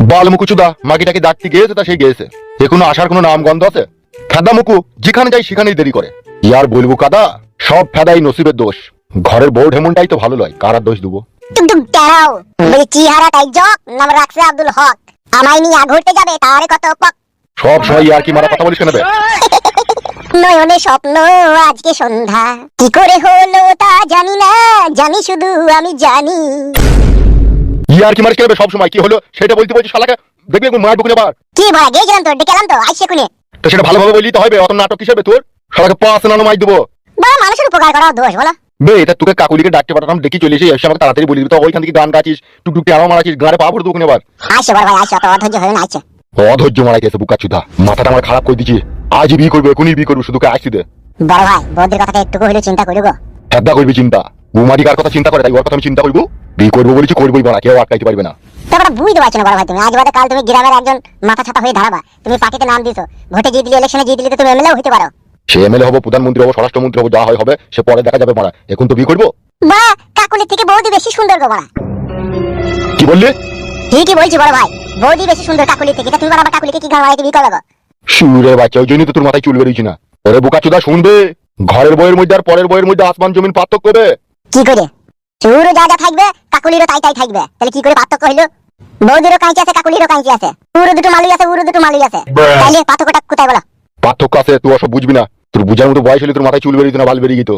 বালমুকুচুদা মাগিটাকে ডাকতে গিয়েছে, তা সেই গিয়েছে, এখনো আসার কোনো নাম গন্ধ আছে? ফেদা মুকু যেখানে যাই সেখানেই দেরি করে। ইয়ার বলবো কাদা, সব ফেদাই নসিবের দোষ। ঘরের বউ ঢেমনটাই তো ভালো লয়, কার আর দোষ দেবো? টুকটুক দাঁড়াও, বলি চেহারা তাই জক, নাম রাখছে আব্দুল হক। আমায় নিয়ে ঘুরতে যাবে তারে কত পক। সব সময় ইয়ার কি মারা কথা বলিস কেন বে? নয়নে স্বপ্ন আজকে সন্ধ্যা, কি করে হলো তা জানি না, জানি শুধু আমি জানি। ইয়ার কি মারিস কেন বে? সব সময় কি হলো সেটা বলতে বলছিস, শালাকে দেখবি একবার মার বুকুনে বার। কি বলা গেছিলাম তো, ডেকে এলাম তো আইসে কোনে। তো সেটা ভালোভাবে বললি তো হবে, অত নাটক হিসেবে তোর শালাকে পাঁচ নানো মাই দেবো। বড় মানুষের উপকার করা দোষ বলো। বে এটা তোকে কাকুলিকে ডাকতে পাঠালাম, দেখি চলে এসে আমাকে তাড়াতাড়ি বলি দিবি। তো ওইখান থেকে গান গাছিস, টুকটুক টেরাও মারাছিস, গাড়ে পা ভরে দুকুনে বার। আইসে বড় ভাই আইসে, অত অধৈর্য হয়ে না আইসে। অধৈর্য মারাই গেছে বুকা চুদা, মাথাটা আমার খারাপ করে দিচ্ছি। আজই বিয়ে করবো, এখনই বিয়ে করবো, শুধু আসি দে। বড় ভাই বৌদির কথাটা একটু হলেও চিন্তা করি গো। হেদ্দা করবি চিন্তা? বৌমাদি কার কথা চিন্তা করে, তাই ওর কথা আমি চিন্তা করবো? বিয়ে করবো বলেছি, করবোই বাড়া, কেউ আটকাইতে পারবে না। তোমরা বুঝতে পারছো না বড় ভাই, তুমি আজ বাদে কাল তুমি গ্রামের একজন মাথা ছাতা হয়ে দাঁড়াবা। তুমি পার্টিতে নাম দিছো, ভোটে জিতে দিলে, ইলেকশনে জিতে দিলে তুমি এমএলএ হতে পারো। সে এমএলএ হবো, প্রধানমন্ত্রী হবো, স্বরাষ্ট্রমন্ত্রী হবো, যা হয় হবে, সে পরে দেখা যাবে মারা। এখন তো বিয়ে করবো। বা কাকুলির থেকে বৌদি বেশি সুন্দর গো মারা। কি বললি? ঠিকই বলছি বড় ভাই, বৌদি বেশি সুন্দর কাকুলির থেকে। তুমি বাবা কাকুলিকে কি গান মারাইতে বিয়ে করবে? সুরে বাচ্চা, ওই জন্যই তো তোর মাথায় চুল বেরিয়েছি না। ওরে বুকা চুদা শুনবে, ঘরের বইয়ের মধ্যে আর পরের বইয়ের মধ্যে আসমান জমিন পার্থক্য হবে। কি করে? চুরও যা যা থাকবে, কাকুলিরও তাই তাই থাকবে। তাহলে কি করে পার্থক্য হইলো? বৌদিরও কাঁচি আছে, কাকুলিরও কাঁচি আছে, উড়ো দুটো মালুই আছে, উড়ো দুটো মালুই আছে। তাহলে পার্থক্যটা কোথায় বলো? পার্থক্য আছে, তুই ওসব বুঝবি না। তোর বুঝার মতো বয়স হলে তোর মাথায় চুল বেরিয়ে না, বাল বেরিয়ে গেত।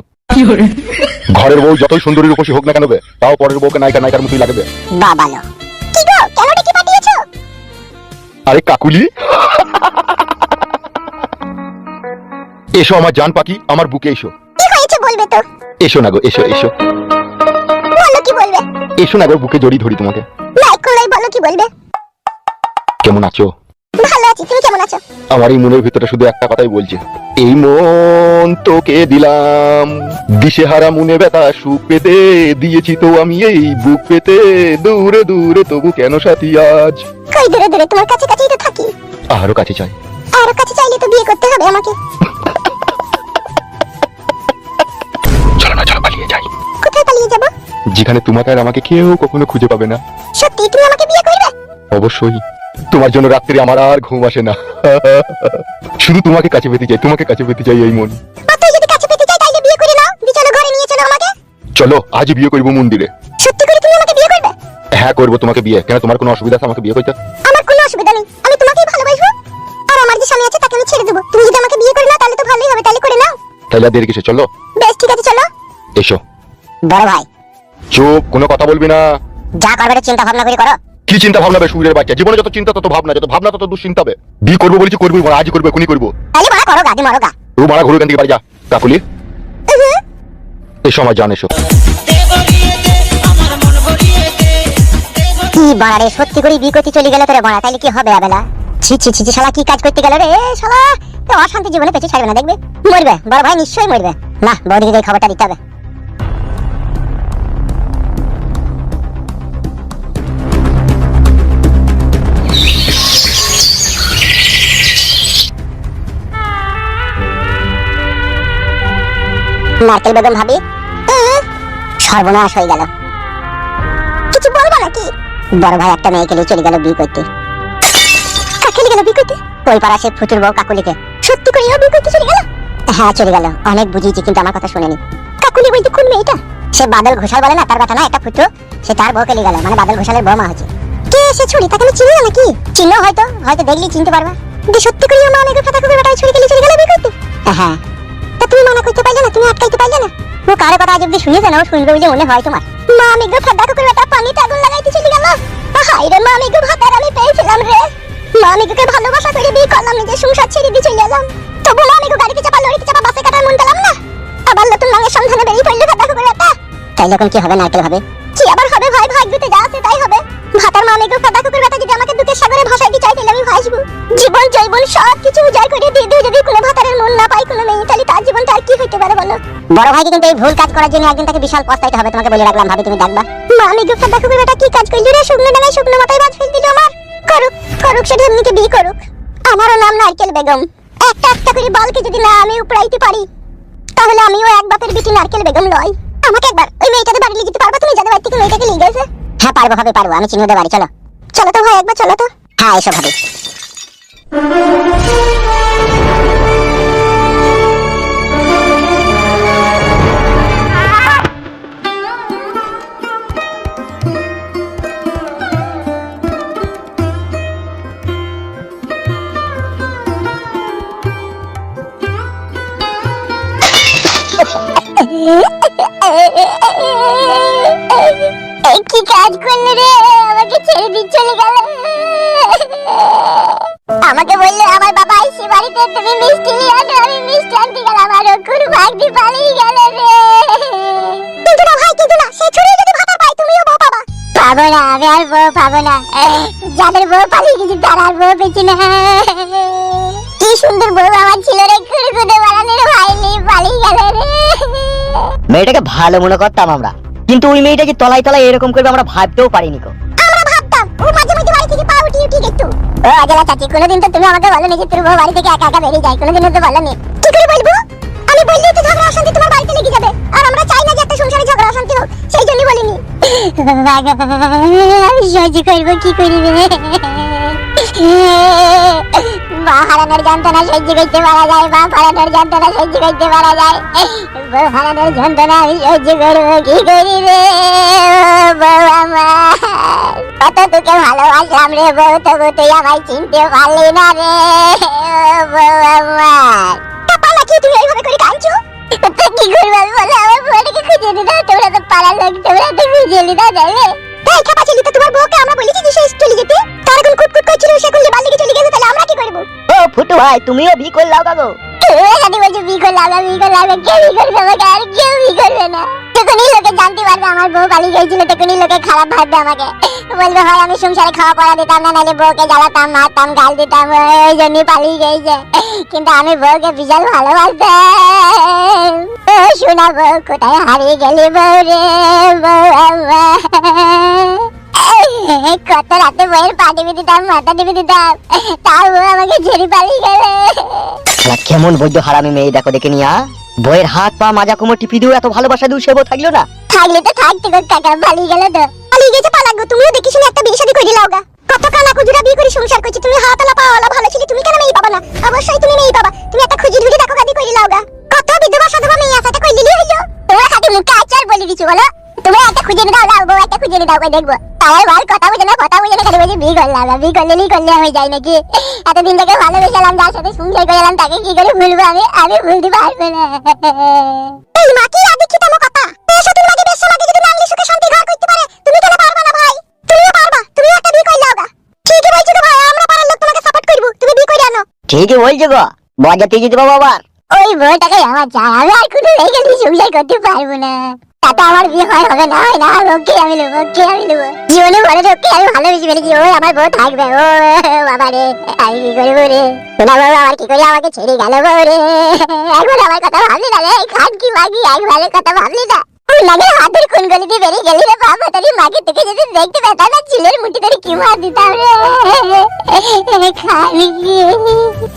ঘরের বউ যতই সুন্দরী রূপসী হোক না কেন বে, তাও পরের বউকে নায়িকা নায়িকার মতোই লাগবে। বাবালো কি গো, কেন ডেকে পাঠিয়েছো? আরে কাকুলি, এসো আমার জান পাখি, আমার বুকে এসো। কি হয়েছে বলবে তো? এসো না গো, এসো এসো। বলো কি বলবে? এসো না গো, বুকে জড়িয়ে ধরি তোমাকে। না কোলাই বলো কি বলবে? কেমন আছো? ভালো আছি, তুমি কেমন আছো? আমার এই মনের ভিতরে শুধু একটা কথাই বলছে, এই মন তোকে দিলাম, দিশেহারা মনে ব্যথা সুখ পেতে দিয়েছি তো আমি এই বুক পেতে, দূরে দূরে তবু কেন সাথী আজ। কই দূরে দূরে, তোমার কাছে কাছেই তো থাকি। আরো কাছে চাই। আরো কাছে চাইলে তো বিয়ে করতে হবে আমাকে। চলো না, চলো পালিয়ে যাই। কোথায় পালিয়ে যাব? যেখানে তোমাকে আর আমাকে কেউ কখনো খুঁজে পাবে না। সত্যি তুমি আমাকে বিয়ে করবে? অবশ্যই। তোমার জন্য রাত্রি আমার আর ঘুম আসে না। শুধু তোমাকে কাছে পেতে চাই, তোমাকে কাছে পেতে চাই এই মন। তুই যদি কাছে পেতে চাই তাইলে বিয়ে করে নাও, দি চলো ঘরে নিয়ে চলো আমাকে। চলো আজ বিয়ে করবো মন্দিরে। সত্যি করে তুমি আমাকে বিয়ে করবে? হ্যাঁ করবো তোমাকে বিয়ে। কেন, তোমার কোনো অসুবিধা আছে আমাকে বিয়ে করতে? আমার কোনো অসুবিধা নেই, আমি তোমাকেই ভালোবাসবো। আর আমার যে স্বামী আছে তাকে আমি ছেড়ে দেবো। তুমি যদি আমাকে বিয়ে করে নাও তাহলে তো ভালোই হবে, তাহলে করে নাও। তাহলে আর দেরি কিসে, চলো। বেশ ঠিক আছে চলো। এসো। বড় ভাই চুপ, কোনো কথা বলবি না। যা করবে চিন্তা ভাবনা করে করো। কি চিন্তা ভাবনা বে সুরের বাচ্চা? জীবনে যত চিন্তা তত ভাবনা, যত ভাবনা তত দুশ্চিন্তা হবে। বিয়ে করবো বলেছি, করবি আজ করবো, এখনই করবো। তাহলে মারা করো গাদি মারো গা। ও মারা ঘুরে, দিকে বাড়ি যা। কাকুলি এসো আমার জান, এসো। কি বাড়ারে, সত্যি করে বিয়ে করতে চলে গেলে তোরে বাড়া, তাইলে কি হবে আবেলা? ছি ছি ছি, শালা কি কাজ করতে গেল রে শালা। তো অশান্তি জীবনে পেছে ছাড়বে না, দেখবে মরবে। বড় ভাই নিশ্চয়ই মরবে। না বৌদিকে এই খবরটা দিতে হবে। নারকেল বেগম ভাবি, সর্বনাশ হয়ে গেল। কিছু বলবো নাকি? বড় ভাই একটা মেয়েকে নিয়ে চলে গেল বিয়ে করতে। কাকে গেল বিয়ে করতে? ওই পাড়া সে ফুচুর বউ কাকুলিকে। সত্যি করে বিয়ে করতে চলে গেল? হ্যাঁ চলে গেল, অনেক বুঝিয়েছি কিন্তু আমার কথা শুনেনি। কাকুলি বলতে কোন মেয়েটা? সে বাদল ঘোষাল বলে না, তার কথা না, একটা ফুচু, সে তার বউকে নিয়ে গেল, মানে বাদল ঘোষালের বৌমা হচ্ছে। কে সে ছুরি? তাকে আমি চিনি না নাকি? চিনো হয়তো, হয়তো দেখলি চিনতে পারবা। সত্যি করে মা মেঘে ফাটা করে বেটা ছুরি চলে গেল বিয়ে করতে? হ্যাঁ। তা তুমি মানা করতে পারলে না, তুমি আটকাইতে পারলে না? ও কারো কথা আজ অব্দি শুনেছে না, ও শুনবে বলে মনে হয় তোমার? মা মেঘে ফাটা করে বেটা পানিতে আগুন লাগাইতে চলে গেল। হাই রে, মা মেঘে ভাতার আমি পেয়েছিলাম রে। মা মেঘকে ভালোবাসা করে বিয়ে করলাম, নিজের সংসার ছেড়ে দিয়ে চলে এলাম। তবু মা মেঘে গাড়িতে চাপা, লরিতে চাপা, বাসে কাটার মন পেলাম না। আবার নতুন রঙের সন্ধানে বেরিয়ে পড়লো ফাটা করে বেটা। তাইলে এখন কি হবে? নারকেল হবে? কি আবার হবে ভাই, ভাগ্যতে যা আছে তাই হবে। ভাতার মা মেঘে ফাটা করে বেটা যদি আমাকে দুঃখের সাগরে ভাসাইতে চাই তাহলে আমি ভাসবো। জীবন জৈবন সব কিছু উজাড় করে দিয়ে দিয়ে যদি কোনো ভাতারের মন না পাই কোনো মেয়ে, তাহলে তার জীবনটা আর কি হইতে পারে বলো? বড় ভাইকে কিন্তু এই ভুল কাজ করার জন্য একদিন তাকে বিশাল পস্তাইতে হবে, তোমাকে বলে রাখলাম ভাবি, তুমি দেখবা। মা মেঘে ফাটা করে বেটা কি কাজ করলি রে? শুকনো ডাঙায় শুকনো মাথায় বাজ ফেল দিল আমার। করুক করুক, সেটা এমনিকে বিয়ে করুক। আমারও নাম নারকেল বেগম। একটা একটা করে বালকে যদি না আমি উপড়াইতে পারি তাহলে আমিও এক বাপের বিটি নারকেল বেগম লয়। আমাকে একবার ওই মেয়েটাতে বাড়ি নিয়ে যেতে পারবা তুমি, যাদের বাড়ি থেকে মেয়েটাকে নিয়ে গেছে? হ্যাঁ পারবো ভাবে পারবো, আমি চিনি ওদের বাড়ি। চলো চলো তো ভাই একবার, চলো তো। হ্যাঁ এসব হবে। কি কাজ করলে রে, আমাকে ছেড়ে দিয়ে চলে গেল। আমাকে বললো আমার বাবা আইসি বাড়িতে, তুমি মিষ্টি নিয়ে আনো। আমি মিষ্টি আনতে গেলাম আর ওকুর ভাগ দিয়ে পালিয়ে গেল রে। কিন্তু না ভাই, কিন্তু না, সে ছুরি যদি ভাতা পায় তুমিও বউ পাবা। পাবো না, আমি আর বউ পাবো না। যাদের বউ পালিয়ে গেছে তারা আর বউ পেয়েছে না। কি সুন্দর বউ আমার ছিল রে, খুঁড়ে বাড়ানোর ভাই নিয়ে পালিয়ে গেল রে। মেয়েটাকে ভালো মনে করতাম আমরা, কিন্তু ওই মেয়েটা যে তলায় তলায় এরকম করবে আমরা ভাবতেও পারিনি গো। আমরা ভাবতাম ও মাঝে মাঝে বাড়ি থেকে পা উঠিয়ে উঠিয়ে দেখতো। ও আজলা চাচি, কোনোদিন তো তুমি আমাকে বলনি যে তোর বউ বাড়ি থেকে একা একা বেরিয়ে যায়, কোনোদিনও তো বলনি। কি করে বলবো? আমি বললি তো ঝগড়া অশান্তি তোমার বাড়িতে লেগে যাবে, আর আমরা চাই না যে একটা সংসারে ঝগড়া অশান্তি হোক, সেই জন্য বলিনি। আমি সহ্য করবো কি করিবে? মা হারানোর যন্ত্রণা সহ্য করতে পারা যায়, মা হারানোর যন্ত্রণা সহ্য করতে পারা যায়, বউ হারানোর যন্ত্রণা আমি সহ্য করবো কি করিবে? বউ আমার, কত তোকে ভালোবাসলাম রে বউ, তবু তুই আমায় চিনতে পারলি না রে বউ আমার। পালা কি তুমি এইভাবে করে কাঁদছো? তো কি করবো আমি বলো, আমার বউটাকে খুঁজে নিতে, তোমরা তো পাড়ার লোক, তোমরা তো খুঁজে নিতে যাবে। তাই খাপা চলি তো, তোমার বউকে আমরা বলেছি যে সে চলে যেতে, তার এখন কুটকুট করছিল, সে এখন লেবার লেগে চলে গেছে, তাহলে আমরা কি করবো? ও ফুটু ভাই, তুমিও বি করলাও কাগো। এখানে বলছো বি করলাম, বি করলাম, কেউ বি করবে আমাকে, আর কেউ বি করবে না। তখনই লোকে জানতে পারবে আমার বউ পালিয়ে গেছিল, তখনই লোকে খারাপ ভাববে আমাকে, বলবে হয় আমি সংসারে খাওয়া পড়া দিতাম না, নাহলে বউকে জ্বালাতাম, মারতাম, গাল দিতাম, ওই জন্যই পালিয়ে গেছে। কিন্তু আমি বউকে বিশাল ভালোবাসতাম। ও শোনা বউ, কোথায় হারিয়ে গেলি বউ রে বউ আমার। কত রাতে বউয়ের পা টিপে দিতাম, মাথা টিপে দিতাম, তাও বউ আমাকে ছেড়ে পালিয়ে গেলে। কেমন বৈদ্য হারামি মেয়ে দেখো, দেখে নিয়া বইয়ের হাত পা মাজা কোমর টিপি দিও, এত ভালোবাসা দিও, সেবো থাকলো না। থাকলে তো থাকতে গো কাকা, পালিয়ে গেল তো। পালিয়ে গেছে পালাগো, তুমিও দেখি শুনে একটা বিয়ে শাদী করে লাওগা। কত কানা কুজুরা বিয়ে করে সংসার করছি, তুমি হাতলা পাওয়ালা ভালো ছিল, তুমি কেন মেয়ে পাবা না? অবশ্যই তুমি মেয়ে পাবা, তুমি একটা খুঁজি ধুরি দেখো গাদি করে লাওগা। কত বিধবা সাধবা মেয়ে আছে, এটা কই লিলি হইলো? তোমরা খালি মুখে আচার বলে দিছো বলো, তোমরা একটা খুঁজে দাও, লাও বউ একটা খুঁজে দাও, কই দেখবো। তাই ভাই কথা বুঝে না, কথা বুঝে না, খালি বলছি বিয়ে করলাম, বিয়ে করলেই করলে হয়ে যায় নাকি? এতদিন থেকে ভালোবেসেলাম, যার সাথে সংসার করলাম, তাকে কি করে ভুলবো আমি? আমি ভুলতে পারবো না। এই মা কি আদিক্ষিত আমার কথা, সতীন মাকে বেশ সমাজে যদি নাংলি সুখে শান্তি ঘর করতে পারে, তুমি কেন পারবা না ভাই? তুমিও পারবা, তুমিও একটা বিয়ে করলে হোগা। ঠিকই বলছো গো ভাই, আমরা পাড়ার লোক তোমাকে সাপোর্ট করব, তুমি বিয়ে করে আনো। ঠিকই বলছো গো, বজাতে যেতে বাবা আবার। ওই বউটাকে আমার চাই, আমি আর কোনো লেগে সংসার করতে পারবো না। তাতে আমার বিয়ে হয় হবে না, হয় না, ওকে আমি নেবো, ওকে আমি নেবো। জীবনে বলে ওকে আমি ভালোবেসে ফেলেছি, ওই আমার বউ থাকবে। ও বাবা রে, আমি কি করবো রে? শোনা বউ আমার কি করে আমাকে ছেড়ে গেল বউ রে? একবার আমার কথা ভাবলি না রে, খান কি মাগি, একবারের কথা ভাবলি না? লাগে হাতের কোন গলিতে বেরিয়ে গেলি রে বাবা, তারি মাকে তোকে যদি দেখতে পেতাম না, চুলের মুঠি ধরে কি মার দিতাম রে। খালি কি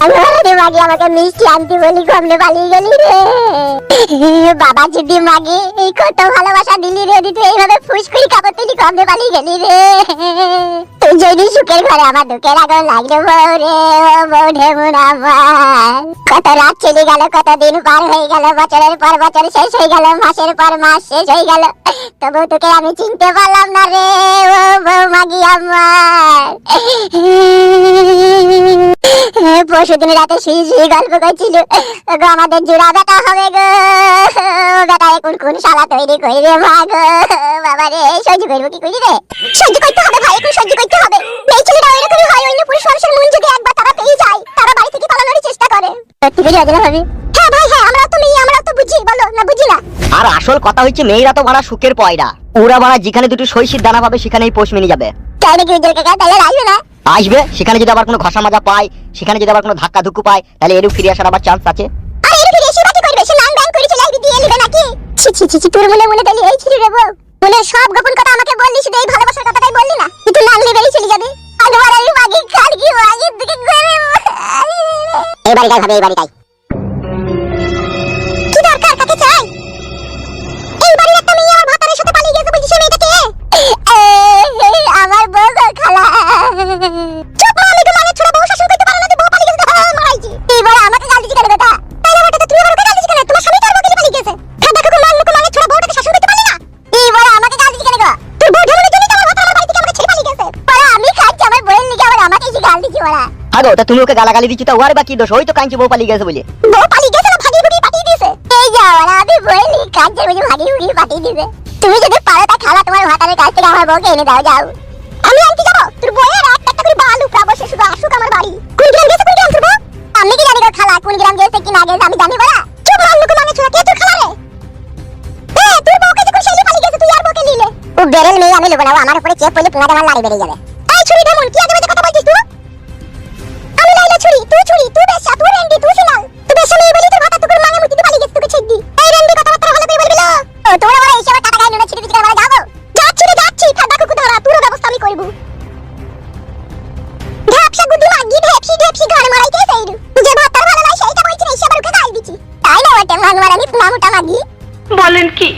আমি মাগি আমাকে মিষ্টি আনতে বলি, কমলে পালিয়ে গেলি রে বাবা। যদি মাগি এই কত ভালোবাসা দিলি রে, তুই এইভাবে ফুসকুড়ি কাপড় তুলি কমলে পালিয়ে গেলি রে। তুই যদি সুখের ঘরে আমার দুঃখের আগুন লাগলো বউ রে, ও বউ ঢেমুন আমার। কত রাত চলে গেল, কত দিন পার হয়ে গেল, বছরের পর বছর শেষ হয়ে গেল, মাসের পর মাস শেষ হয়ে গেল, তবু তোকে আমি চিনতে পারলাম না রে ও বউ মাগি আমার। পরশুদিন রাতে শুয়ে শুয়ে গল্প করছিল, গো আমাদের জোড়া বেটা হবে গো, বেটা এখন কোন শালা তৈরি করবে মা গো বাবা রে। সহ্য করবো কি করি রে? সহ্য করতে হবে ভাই, এখন সহ্য করতে হবে। এই ছেলেটা ওইরকমই হয়, অন্য পুরুষ মানুষের মন যদি একবার তারা পেয়ে যায়, তারা বাড়ি থেকে পালানোর চেষ্টা করে। সত্যি করে অজনা ভাবি। হ্যাঁ ভাই হ্যাঁ, আমরা তো মেয়ে, আমরা তো বুঝি, বলো না বুঝি না। আর আসল কথা হচ্ছে মেয়েরা তো ভাড়া সুখের পয়রা, ওরা ভাড়া যেখানে দুটো শৈশীর দানা পাবে সেখানেই পোষ মেনে যাবে। তাই নাকি উজ্জ্বল কাকা? তাহলে আসবে না? আসবে, সেখানে যদি আবার কোনো ঘষা মাজা পায়, সেখানে যদি আবার কোনো ধাক্কা ধুক্কু পায়, তাহলে এরও ফিরে আসার আবার চান্স আছে। আরে এর ফিরে এসে বাকি করবে, সে লাং ব্যাং করে চলে আসবে, দিয়ে নেবে নাকি? ছি ছি ছি, তোর মনে মনে তাহলে এই ছিল রে বউ, মনে সব গোপন কথা আমাকে বললি, শুধু এই ভালোবাসার কথাটাই বললি না? তুই লাং লেবেই চলে যাবি। আলবার আমি মাগি কাল কি মাগি দিকে ঘরে এই বাড়িটাই ভাবে, এই বাড়িটাই। কি দরকার, কাকে চাই? এই বাড়ির একটা মেয়ে আমার ভাতারের সাথে পালিয়ে গেছে, বলছি সে মেয়েটা কে? আমার বউ গো খালা। চুপ দিছি ওরা। আগো তা তুমি ওকে গালাগালি দিচ্ছ তা ওর বা কি দোষ? ওই তো কাঞ্চি বউ পালিয়ে গেছে বলে। বউ পালিয়ে গেছে না ভাগিয়ে ভুগিয়ে পাঠিয়ে দিয়েছে। এই যা ওরা আমি বলি কাজে বুঝে ভাগিয়ে ভুগিয়ে পাঠিয়ে দিয়েছে। তুমি যদি পারো তা খালা তোমার ভাতারের কাছ থেকে আমার বউকে এনে দাও যাও। আমি আনতে যাবো তোর বউয়ের একটা একটা করে বালু প্রাবশ্যে শুধু আসুক আমার বাড়ি। কোন গ্রাম গেছে কোন গ্রাম তোর বউ? আমি কি জানি গো খালা কোন গ্রাম গেছে কি না গেছে আমি জানি বলা। চুপ মাল্লুক মানে ছোড়া কে তোর খালা রে? তোর বউকে যখন শেলি পালিয়ে গেছে তুই আর বউকে নিলে। ও বেরেল মেয়ে আমি লবো না, ও আমার উপরে চেপ পড়লে পুঙ্গাটা আমার লাড়ি বেরিয়ে যাবে। এই ছুরি ঢেমন কি আগে বাজে কথা বলছিস তুই? আমি লাইলা ছুরি তুই বেশা তুই রেন্ডি তুই সিনাল তুই বেশা মেয়ে বলি তোর ভাতা তোর মানে মুতি পালিয়ে গেছে তোকে ছেড়ে দি। এই রেন্ডি কথাবার্তা ভালো করে বলবি না। ও তোমরা বড় হিসাবে টাকা গায় নুনে ছিড়ে দিতে আমরা যাবো। যাচ্ছি ফাদা কুকু ধরা তোর ব্যবস্থা আমি করব। ঢাপসা গুদু লাগি ঢেপসি ঘরে মারাইতে সেইরু যে ভাতার ভালো নাই সেইটা বলছি না হিসাবে রুখে গাল দিছি। তাই না ওটা মাংমার আমি পুনা মোটা মাগি বলেন কি?